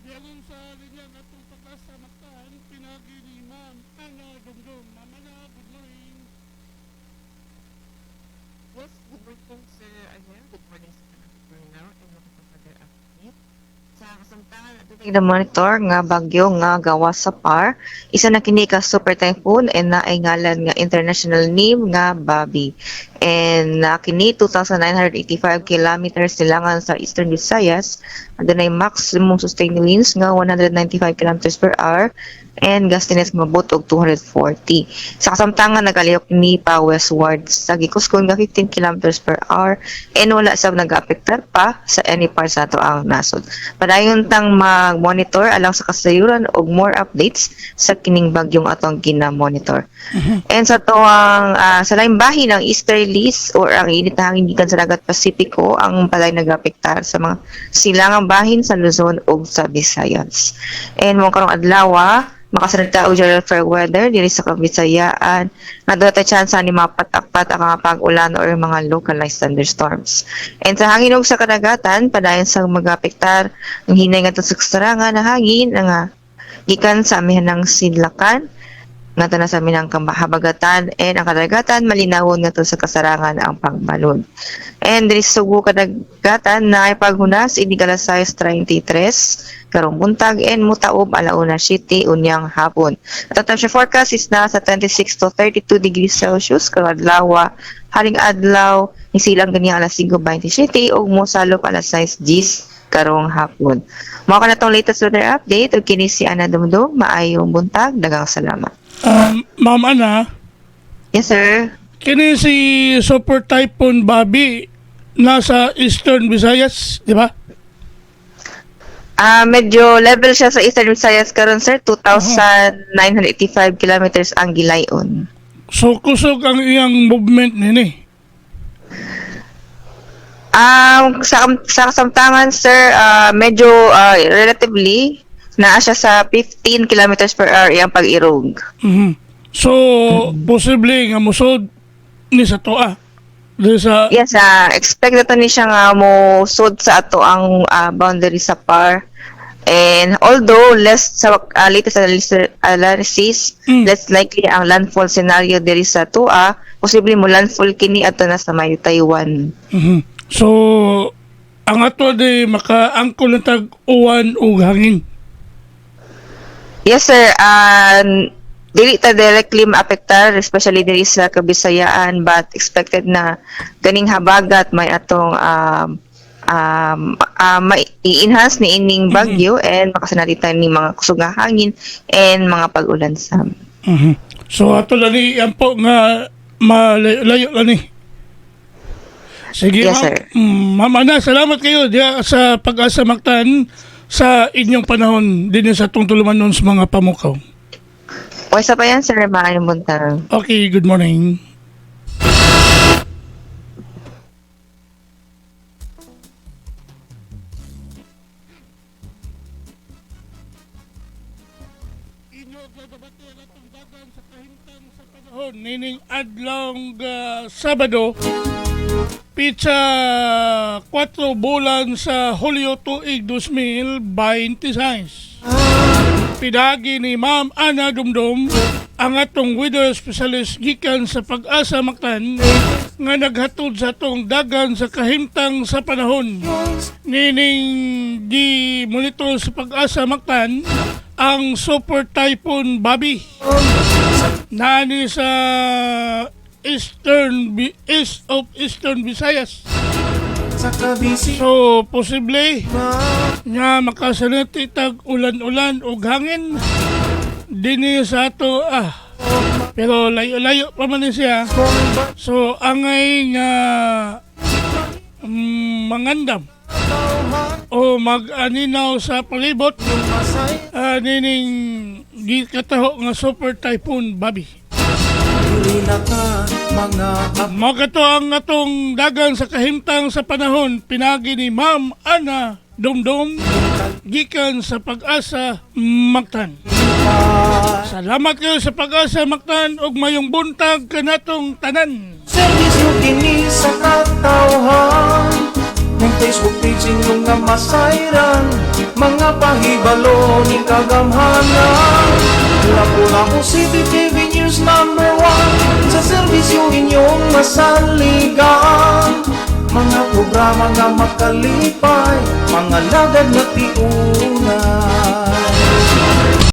Diyan sa linya na itong pagkasamakan, pinagi ni Ma'am Ana Dumdum. Ma'am Ana, good morning. Yes, good morning, Sir Ayan. Good morning sa kanang Bruno. And welcome to further update. Sa kasamtangan at The monitor nga bagyo nga gawas sa PAR, isa na kini ka super typhoon and naay ngalan nga international name nga Bobby. And na kini 2,985 kilometers silangan sa Eastern Visayas, adunay maximum sustained winds nga 195 kilometers per hour and gustiness mabot og 240. Sa kasamtangan nagalihok ni pa westward sa gikuskon nga 15 kilometers per hour and wala sab nag-apektar pa sa any part sa ato ang nasod. Padayon tang mag-monitor alang sa kasayuran og more updates sa kining bagyong atong gina-monitor. And sa tuwang sa laing bahin ng easterlies or ang init na hangin gikan sa dagat Pasipiko ang palay nagapektar sa mga silangang bahin sa Luzon ug sa Visayas. And mo karong adlaw makasalita og general fair weather diri sa Kabisayaan nga doon tay chance ni mapatak-pat ang mga pag-ulan or mga localized thunderstorms. And sa hangin ug sa kadagatan padayon sa magapektar ang hinay nga sa kasarangan na hangin nga gikan sa amihanang sidlakan nga na sa minang habagatan and ang kadagatan malinawon nga to sa kasarangan ang pagbalod. And diri sa Subo kadagatan na ay paghunas ini alas 6:33 karong buntag and mutaob alauna city unyang hapon. At ang forecast is na sa 26 to 32 degrees Celsius karong adlaw haring adlaw isilang gani alas 5:20 city ug mosalop alas 6:10 karong hapon. Mao ka na tong latest weather update ug kini si Ana Dumdum. Maayong buntag, daghang salamat. Ma'am Ana, Yes, sir. kini si Super Typhoon Bobby nasa Eastern Visayas, di ba? Medyo level siya sa Eastern Visayas karon sir, 2,985 kilometers ang gilayon. So kusog ang iyang movement nini. Sa kasamtangan sir, medyo relatively naa siya sa 15 kilometers per hour iyang pag-irog. So, posible nga musod ni sa toa. Dili sa Yes, expect na to ni siya nga mo sud sa ato ang boundary sa PAR. And although less sa latest analysis, less likely ang landfall scenario diri sa Tua, posible mo landfall kini ato na sa may Taiwan. So, ang ato di makaangkol na tag-uwan o hangin. Yes sir, dili ta directly maapektar especially diri sa Kabisayaan but expected na ganing habagat may atong i-enhance ni ining bagyo and makasanalitan ni mga kusog nga hangin and mga pag-ulan sam. So, ato lang ni yan po nga malayo lang ni. Sige, Yes, sir. Ma'am Ana, salamat kayo diya sa Pag-asa Mactan sa inyong panahon din sa tungtuluman nun sa mga pamukaw. O isa pa yan sir, maayong buntag. Okay, good morning. Inyo gagabati ang atong dagan sa kahimtang sa panahon nining adlaw Sabado Pizza 4 bulan sa Hulyo tuig 2026. Pinagi ni Ma'am Ana Dumdum ang atong weather specialist gikan sa Pag-asa Mactan nga naghatod sa atong dagan sa kahimtang sa panahon. Nining di monitor sa Pag-asa Mactan ang Super Typhoon Bobby. Nani sa east of Eastern Visayas. So, posible nga makasanati tag ulan-ulan o hangin dini sa ato pero layo-layo pa man siya. So, angay nga mangandam o mag-aninaw sa palibot nining gikataho nga Super Typhoon Bobby. Magato ang atong dagan sa kahimtang sa panahon pinagi ni Ma'am Ana Dumdum gikan sa Pag-asa Mactan. Salamat kayo sa Pag-asa Mactan ug mayong buntag kanatong tanan. Serbisyo kini sa katawhan ng Facebook page inyong nga masayran, mga pahibalo ni kagamhanan. Lapu-Lapu City TV News #1 sa serbisyo inyong masaligan. Mga programa nga makalipay, mga lagad na tiuna.